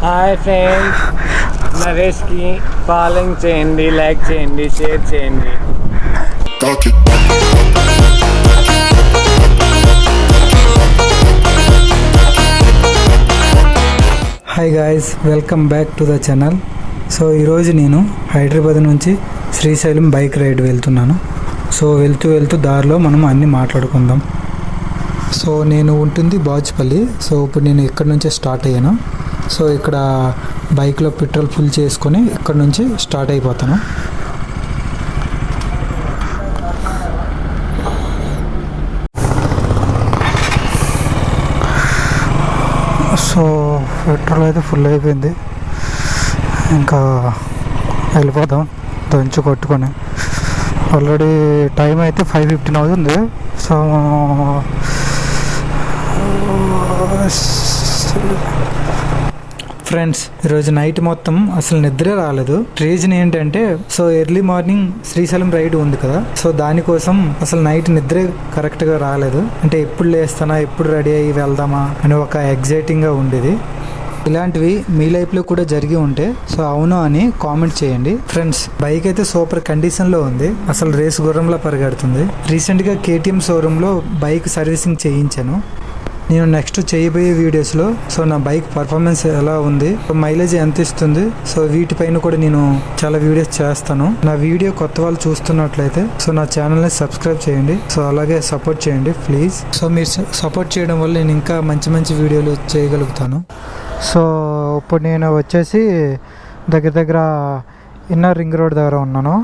Hi friends, నరేష్కి following చేయండి, like చేయండి, share చేయండి. Hi guys, welcome back to the channel. So ఈరోజు నేను హైదరాబాద్ నుంచి శ్రీశైలం బైక్ రైడ్ వెళ్తున్నాను. సో వెళ్తూ దారిలో మనం అన్నీ మాట్లాడుకుందాం. సో నేను ఉంటుంది బాజ్పల్లి. సో ఇప్పుడు నేను ఇక్కడ నుంచే స్టార్ట్ అయ్యాను. సో ఇక్కడ బైక్లో పెట్రోల్ ఫుల్ చేసుకొని ఇక్కడ నుంచి స్టార్ట్ అయిపోతాను. సో పెట్రోల్ అయితే ఫుల్ అయిపోయింది, ఇంకా వెళ్ళిపోదాం దంచు కొట్టుకొని. ఆల్రెడీ టైం అయితే 5:15 అవుతుంది. సో ఫ్రెండ్స్, ఈరోజు నైట్ మొత్తం అసలు నిద్రే రాలేదు. రీజన్ ఏంటంటే, so early morning Srisailam ride ఉంది కదా, సో దానికోసం అసలు నైట్ నిద్రే కరెక్ట్గా రాలేదు. అంటే ఎప్పుడు లేస్తానా, ఎప్పుడు రెడీ అయ్యి వెళ్దామా అని ఒక ఎగ్జైటింగ్గా ఉండేది. ఇలాంటివి మీ లైఫ్లో కూడా జరిగి ఉంటే సో అవును అని కామెంట్ చేయండి. ఫ్రెండ్స్, బైక్ అయితే సూపర్ కండిషన్లో ఉంది, అసలు రేస్ గుర్రంలా పరిగెడుతుంది. రీసెంట్గా KTM షోరూంలో బైక్ సర్వీసింగ్ చేయించాను. నేను నెక్స్ట్ చేయబోయే వీడియోస్లో సో నా బైక్ పర్ఫార్మెన్స్ ఎలా ఉంది, మైలేజ్ ఎంత ఇస్తుంది, సో వీటిపైన కూడా నేను చాలా వీడియోస్ చేస్తాను. నా వీడియో కొత్త వాళ్ళు చూస్తున్నట్లయితే సో నా ఛానల్ని సబ్స్క్రైబ్ చేయండి. సో అలాగే సపోర్ట్ చేయండి ప్లీజ్. సో మీరు సపోర్ట్ చేయడం వల్ల నేను ఇంకా మంచి మంచి వీడియోలు చేయగలుగుతాను. సో ఇప్పుడు నేను వచ్చేసి దగ్గర ఇన్నర్ రింగ్ రోడ్ దగ్గర ఉన్నాను.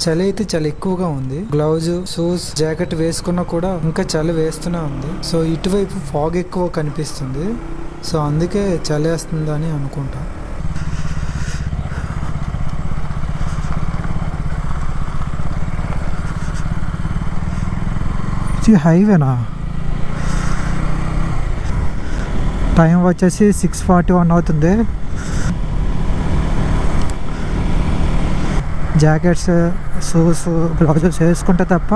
చలి అయితే చాలా ఎక్కువగా ఉంది. గ్లౌజ్, షూస్, జాకెట్ వేసుకున్నా కూడా ఇంకా చలి వేస్తూనే ఉంది. సో ఇటువైపు ఫాగ్ ఎక్కువ కనిపిస్తుంది, సో అందుకే చలి వేస్తుందని అనుకుంటా. ఇది హైవేనా? టైం వచ్చేసి 6:41 అవుతుంది. జాకెట్స్, షూస్, గ్లౌజెస్ వేసుకుంటే తప్ప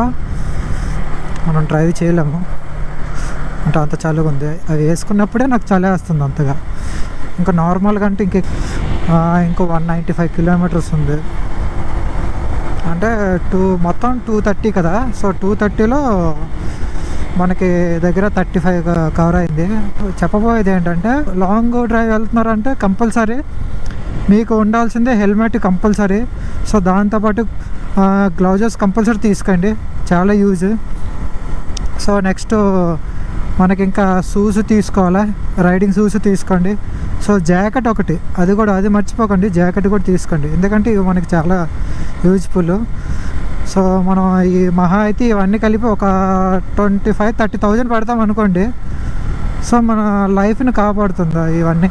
మనం డ్రైవ్ చేయలేము. అంటే అంత చలిగా ఉంది. అవి వేసుకున్నప్పుడే నాకు చలి వేస్తుంది అంతగా. ఇంకా నార్మల్గా అంటే ఇంకో 195 కిలోమీటర్స్ ఉంది. అంటే మొత్తం 230 కదా. సో 230లో మనకి దగ్గర 35 కవర్ అయింది. చెప్పబోయేది ఏంటంటే, లాంగ్ డ్రైవ్ వెళ్తున్నారంటే కంపల్సరీ మీకు ఉండాల్సిందే హెల్మెట్ కంపల్సరీ. సో దాంతోపాటు గ్లౌజెస్ కంపల్సరీ తీసుకోండి, చాలా యూజ్. సో నెక్స్ట్ మనకి ఇంకా షూస్ తీసుకోవాలి, రైడింగ్ షూస్ తీసుకోండి. సో జాకెట్ ఒకటి, అది మర్చిపోకండి, జాకెట్ కూడా తీసుకోండి, ఎందుకంటే ఇవి మనకి చాలా యూజ్ఫుల్. సో మనం ఈ మహా అయితే ఇవన్నీ కలిపి ఒక 25,000-30,000 పెడతాం అనుకోండి. సో మన లైఫ్ని కాపాడుతుంది ఇవన్నీ.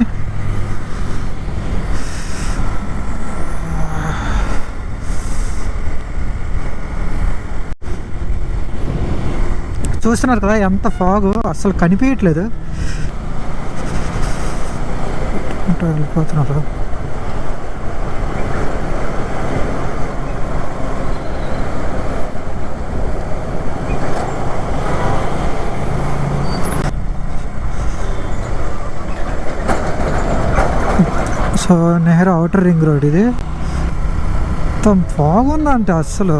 చూస్తున్నారు కదా ఎంత ఫాగ్, అసలు కనిపించట్లేదు. వెళ్ళిపోతున్నారు. So Nehru outer ring road ఇది. మొత్తం ఫాగ్ ఉందంటే అస్సలు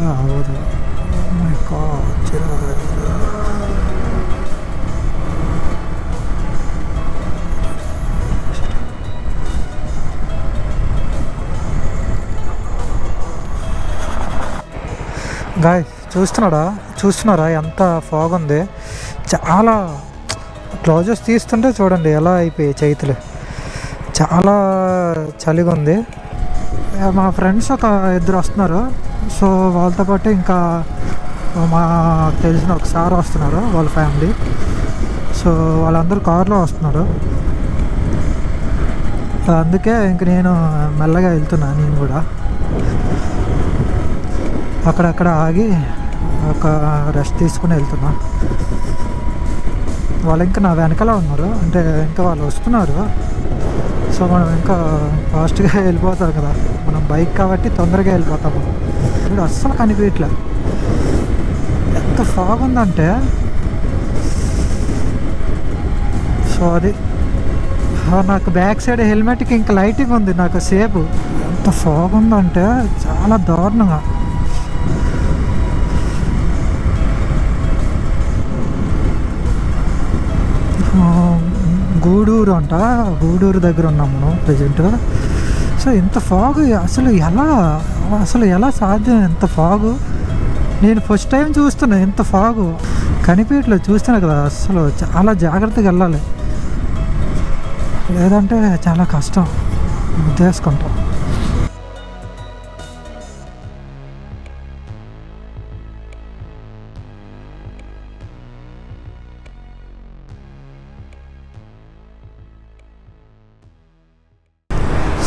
అవ్వదు. గాయ్ చూస్తున్నారా ఎంత ఫాగ్ ఉంది. చాలా గ్లౌజెస్ తీస్తుంటే చూడండి ఎలా అయిపోయాయి చేతులు, చాలా చలిగా ఉంది. మా ఫ్రెండ్స్ ఒక ఇద్దరు వస్తున్నారు. సో వాళ్ళతో పాటు ఇంకా మా తెలిసిన ఒక సార్ వస్తున్నారు, వాళ్ళ ఫ్యామిలీ. సో వాళ్ళందరూ కారులో వస్తున్నారు. అందుకే ఇంక నేను మెల్లగా వెళ్తున్నాను. నేను కూడా అక్కడక్కడ ఆగి ఒక రెస్ట్ తీసుకుని వెళ్తున్నా. వాళ్ళు ఇంకా నా వెనకాల ఉన్నారు, అంటే ఇంకా వాళ్ళు వస్తున్నారు. సో మనం ఇంకా ఫాస్ట్గా వెళ్ళిపోతాం కదా, మనం బైక్ కాబట్టి తొందరగా వెళ్ళిపోతాము. ఇప్పుడు అస్సలు కనిపించట్లే, ఎంత ఫాగ్ ఉందంటే. సో అది నాకు బ్యాక్ సైడ్ హెల్మెట్కి ఇంకా లైటింగ్ ఉంది నాకు సేపు. ఎంత ఫాగ్ ఉందంటే చాలా దారుణంగా. గూడూరు అంట, గూడూరు దగ్గర ఉన్నాం మనం ప్రజెంట్. సో ఇంత ఫాగ్ అసలు ఎలా సాధ్యం? ఎంత ఫాగు నేను ఫస్ట్ టైం చూస్తున్నా. ఎంత ఫాగు కనిపించట్లేదు, చూస్తున్నా కదా. అసలు చాలా జాగ్రత్తగా వెళ్ళాలి, లేదంటే చాలా కష్టం. ఉద్దేశకుంటాం.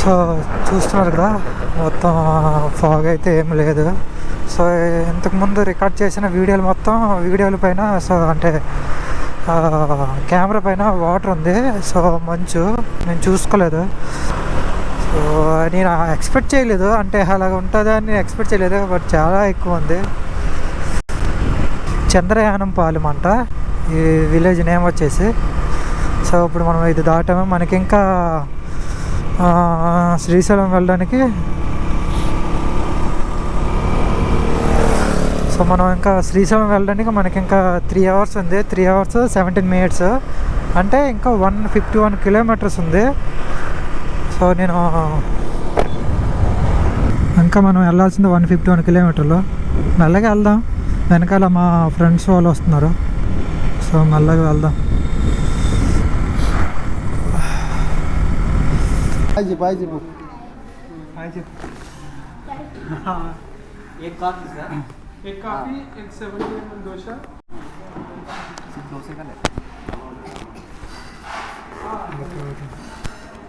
సో చూస్తున్నారు కదా, మొత్తం ఫాగ్ అయితే ఏం లేదు. సో ఇంతకుముందు రికార్డ్ చేసిన వీడియోల పైన సో అంటే కెమెరా పైన వాటర్ ఉంది. సో మంచు నేను చూసుకోలేదు. సో నేను ఎక్స్పెక్ట్ చేయలేదు, అంటే అలాగ ఉంటుందని నేను ఎక్స్పెక్ట్ చేయలేదు. బట్ చాలా ఎక్కువ ఉంది. చంద్రయానం పాలెం అంట ఈ విలేజ్ నేమ్ వచ్చేసి. సో ఇప్పుడు మనం ఇది దాటాము. మనకి ఇంకా శ్రీశైలం వెళ్ళడానికి, సో మనం ఇంకా శ్రీశైలం వెళ్ళడానికి మనకి ఇంకా 3 hours ఉంది. 3 hours 17 minutes, అంటే ఇంకా 151 kilometers ఉంది. సో ఇంకా మనం వెళ్ళాల్సింది 151 kilometers. మెల్లగా వెళ్దాం, వెనకాల మా ఫ్రెండ్స్ వాళ్ళు వస్తున్నారు. సో మెల్లగా వెళ్దాం. एक काफी एक 70 ml डोसा सिर्फ डोसे का ले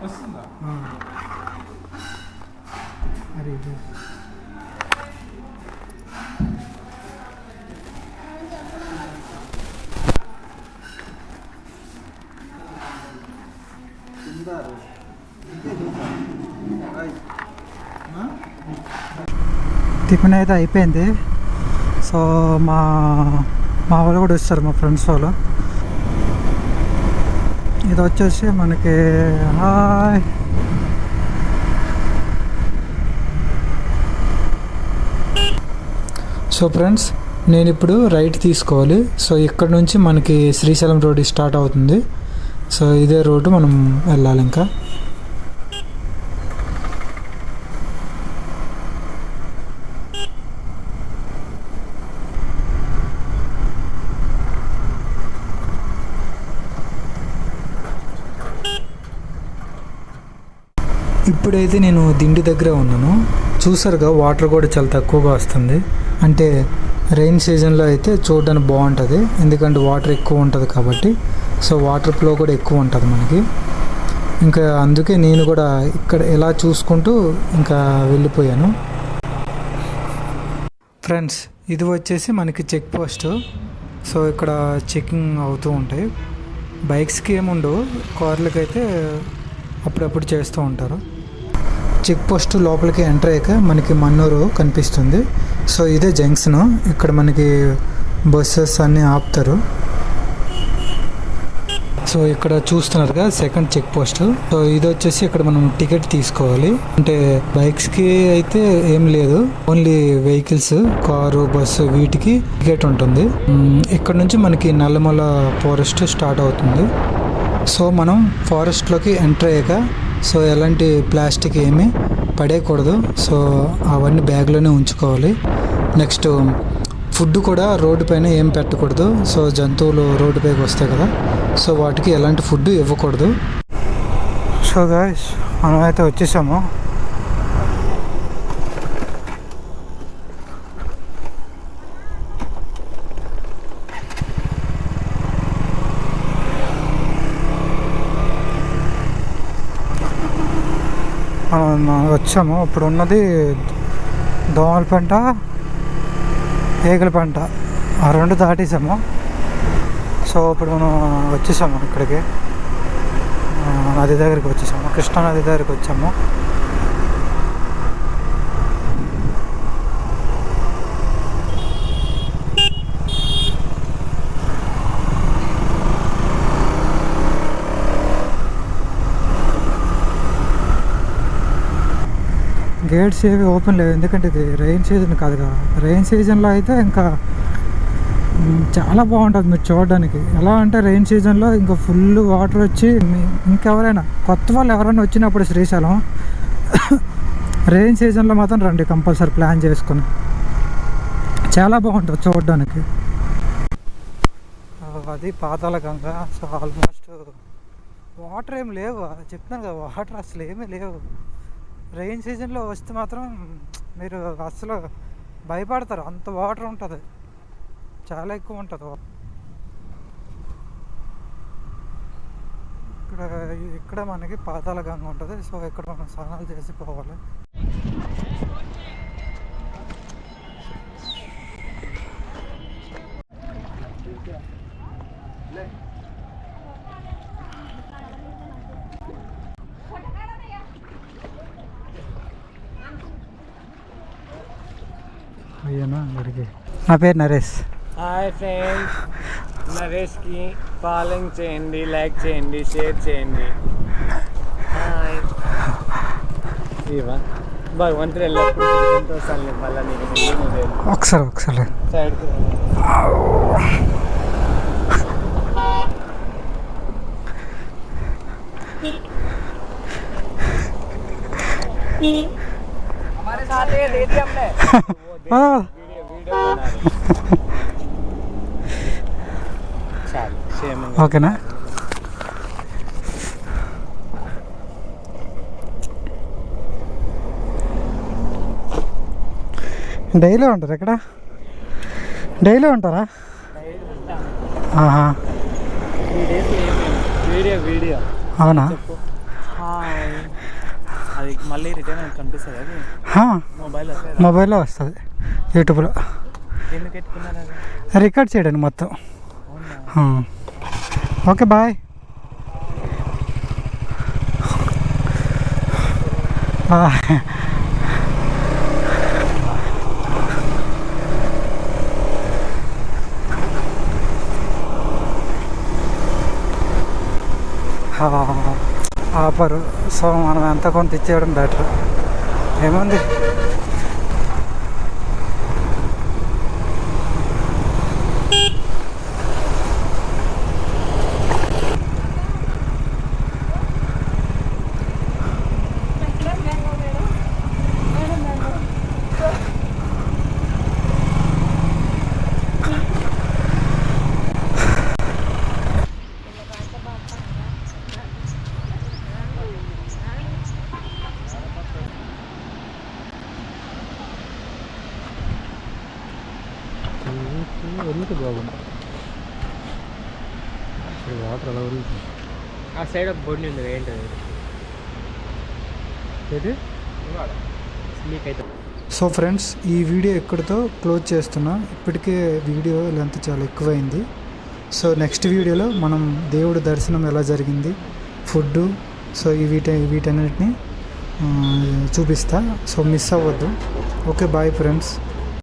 వస్తుందా? అరే టిఫిన్ అయితే అయిపోయింది. సో మా వాళ్ళు కూడా వస్తారు, మా ఫ్రెండ్స్ వాళ్ళు. ఇది వచ్చేసి మనకి హాయ్ సో ఫ్రెండ్స్, నేను ఇప్పుడు రైట్ తీసుకోవాలి. సో ఇక్కడ నుంచి మనకి శ్రీశైలం రోడ్ స్టార్ట్ అవుతుంది. సో ఇదే రోడ్డు మనం వెళ్ళాలి. ఇంకా ఇప్పుడైతే నేను దిండి దగ్గర ఉన్నాను. చూసారుగా వాటర్ కూడా చాలా తక్కువగా వస్తుంది. అంటే రెయిన్ సీజన్లో అయితే చూడడానికి బాగుంటుంది, ఎందుకంటే వాటర్ ఎక్కువ ఉంటుంది కాబట్టి. సో వాటర్ ఫ్లో కూడా ఎక్కువ ఉంటుంది మనకి. ఇంకా అందుకే నేను కూడా ఇక్కడ ఎలా చూసుకుంటూ ఇంకా వెళ్ళిపోయాను. ఫ్రెండ్స్, ఇది వచ్చేసి మనకి చెక్ పోస్ట్. సో ఇక్కడ చెకింగ్ అవుతూ ఉంటాయి. బైక్స్కి ఏముండవు, కార్లకైతే అప్పుడప్పుడు చేస్తూ ఉంటారు. చెక్ పోస్ట్ లోపలికి ఎంటర్ అయ్యాక మనకి మన్నూరు కనిపిస్తుంది. సో ఇదే జంక్షన్, ఇక్కడ మనకి బస్సెస్ అన్నీ ఆపుతారు. సో ఇక్కడ చూస్తున్నారుగా సెకండ్ చెక్ పోస్ట్. సో ఇది వచ్చేసి ఇక్కడ మనం టికెట్ తీసుకోవాలి. అంటే బైక్స్కి అయితే ఏం లేదు, ఓన్లీ వెహికల్స్, కారు, బస్సు వీటికి టికెట్ ఉంటుంది. ఇక్కడ నుంచి మనకి నల్లమల ఫారెస్ట్ స్టార్ట్ అవుతుంది. సో మనం ఫారెస్ట్లోకి ఎంటర్ అయ్యాక సో ఎలాంటి ప్లాస్టిక్ ఏమీ పడేయకూడదు. సో అవన్నీ బ్యాగ్లోనే ఉంచుకోవాలి. నెక్స్ట్ ఫుడ్ కూడా రోడ్డు పైన ఏం పెట్టకూడదు. సో జంతువులు రోడ్డు పైకి వస్తాయి కదా, సో వాటికి ఎలాంటి ఫుడ్ ఇవ్వకూడదు. సో గాయ్స్, మనమైతే వచ్చేసాము. వచ్చాము. ఇప్పుడు ఉన్నది దోమలపేంట, ఏగలపేంట, ఆ రెండు దాటేసాము. సో ఇప్పుడు మనం వచ్చేసాము ఇక్కడికి, నది దగ్గరికి వచ్చేసాము, కృష్ణా నది దగ్గరికి వచ్చాము. గేట్స్ ఏవి ఓపెన్ లేవు, ఎందుకంటే ఇది రెయిన్ సీజన్ కాదు కదా. రెయిన్ సీజన్లో అయితే ఇంకా చాలా బాగుంటుంది మీరు చూడడానికి. ఎలా అంటే రెయిన్ సీజన్లో ఇంకా ఫుల్ వాటర్ వచ్చి ఇంకెవరైనా కొత్త వాళ్ళు ఎవరైనా వచ్చినప్పుడు శ్రీశైలం రెయిన్ సీజన్లో మాత్రం రండి కంపల్సరీ ప్లాన్ చేసుకుని, చాలా బాగుంటుంది చూడడానికి. అది పాతాళ గంగ. సో ఆల్మోస్ట్ వాటర్ ఏమి లేవు, చెప్తున్నాను కదా, వాటర్ అసలు ఏమీ లేవు. రెయిన్ సీజన్లో వస్తే మాత్రం మీరు అసలు భయపడతారు, అంత వాటర్ ఉంటుంది, చాలా ఎక్కువ ఉంటుంది. ఇక్కడ మనకి పాతాళ గంగ ఉంటుంది. సో ఇక్కడ మనం స్నానాలు చేసి పోవాలి. అయ్యానా అడిగి. నా పేరు నరేష్. హాయ్ ఫ్రెండ్స్, నరేష్కి ఫాలోయింగ్ చేయండి, లైక్ చేయండి, షేర్ చేయండి. హాయ్. ఇవా భగవంతుడు ఎల్లప్పుడు సంతోషాలు మళ్ళీ నీకు ఒకసారి సైడ్కి हमारे साथ ये दे दिया हमने वीडियो बना रहे। ఓకేనా? డైలీ ఉంటారా ఇక్కడ? డైలీ ఉంటారా? వీడియో అవునా? అది మళ్ళీ రిటర్న్ కనిపిస్తుంది, అది మొబైల్లో వస్తుంది, యూట్యూబ్లో. ఎందుకు పెట్టుకున్నారు అది? రికార్డ్ చేయడానికి మొత్తం. Okay bye. ఆఫరు. సో మనం ఎంత కొంత ఇచ్చేయడం బెటర్. ఏముంది, ఎందుకు బాగుంది వాటర్ అలా ఉరుగుతుంది. ఆ సైడ్ ఒక బోర్డు ఉంది, ఏంటది? మీకైతే సో ఫ్రెండ్స్, ఈ వీడియో ఇక్కడితో క్లోజ్ చేస్తున్నా. ఇప్పటికే వీడియో లెంత్ చాలా ఎక్కువైంది. సో నెక్స్ట్ వీడియోలో మనం దేవుడి దర్శనం ఎలా జరిగింది, ఫుడ్డు, సో వీటన్నిటిని చూపిస్తా. సో మిస్ అవ్వద్దు. Okay bye friends.